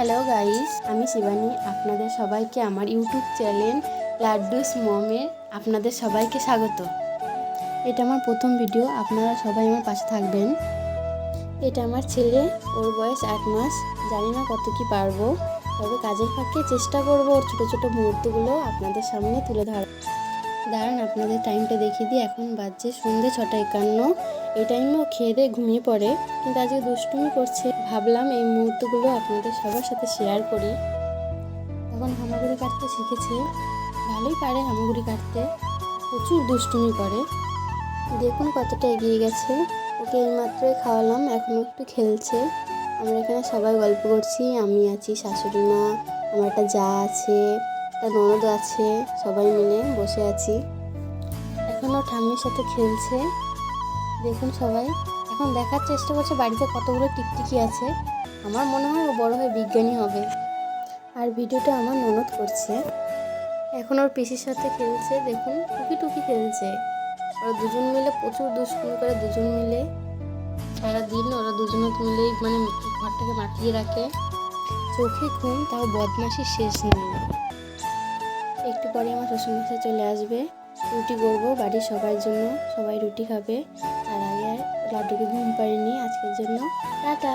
Hello guys, আমি শিবানী। আপনাদের সবাইকে আমার ইউটিউব চ্যানেল লাড্ডুস মমে আপনাদের সবাইকে স্বাগত। এটা আমার প্রথম ভিডিও, আপনারা সবাই আমার পাশে থাকবেন। এটা আমার ছেলে, ওর বয়স 8 মাস। জানি না কত কি পারবো, তবে কাজের ফাঁকে চেষ্টা করবো ওর ছোটো ছোটো মুহূর্তগুলো আপনাদের সামনে তুলে ধরা। দাঁড়ান আপনাদের টাইমটা দেখিয়ে দিই। এখন বাজছে সন্ধ্যে 6:51। এই টাইমে ও খেয়ে দিয়ে ঘুমিয়ে পড়ে, কিন্তু আজকে দুষ্টুমি করছে। ভাবলাম এই মুহূর্তগুলো আপনাদের সবার সাথে শেয়ার করি। তখন হামাগুড়ি কাটতে শিখেছে, ভালোই পারে হামাগুড়ি কাটতে, প্রচুর দুষ্টুমি করে। দেখুন কতটা এগিয়ে গেছে। ওকে এইমাত্রই খাওয়ালাম, এখনও একটু খেলছে। আমরা এখানে সবাই গল্প করছি, আমি আছি, শাশুড়ি মা, আমার একটা জা আছে, একটা ননদ আছে, সবাই মিলে বসে আছি। এখনও ঠাম্মির সাথে খেলছে। দেখুন সবাই এখন দেখার চেষ্টা করছে বাড়িতে কতগুলো টিকটিকি আছে। আমার মনে হয় ও বড় হয়ে বিজ্ঞানী হবে। আর ভিডিওটা আমার ননদ করছে। এখন ওর পিসির সাথে খেলছে, দেখুন টুকি টুকি খেলছে। ওরা দুজন মিলে প্রচুর দুষ্টুমি করে, দুজন মিলে সারাদিন ওরা দুজনে মিলেই ঘরটাকে মাতিয়ে রাখে। চোখে ঘুম, তাও বদমাশি শেষ নেই। একটু পরে আমার শ্বশুরমশাই চলে আসবে, রুটি করবো বাড়ির সবার জন্য, সবাই রুটি খাবে। তার আগে লাড্ডুকে ঘুম পাড়িনি আজকের জন্য। টাটা।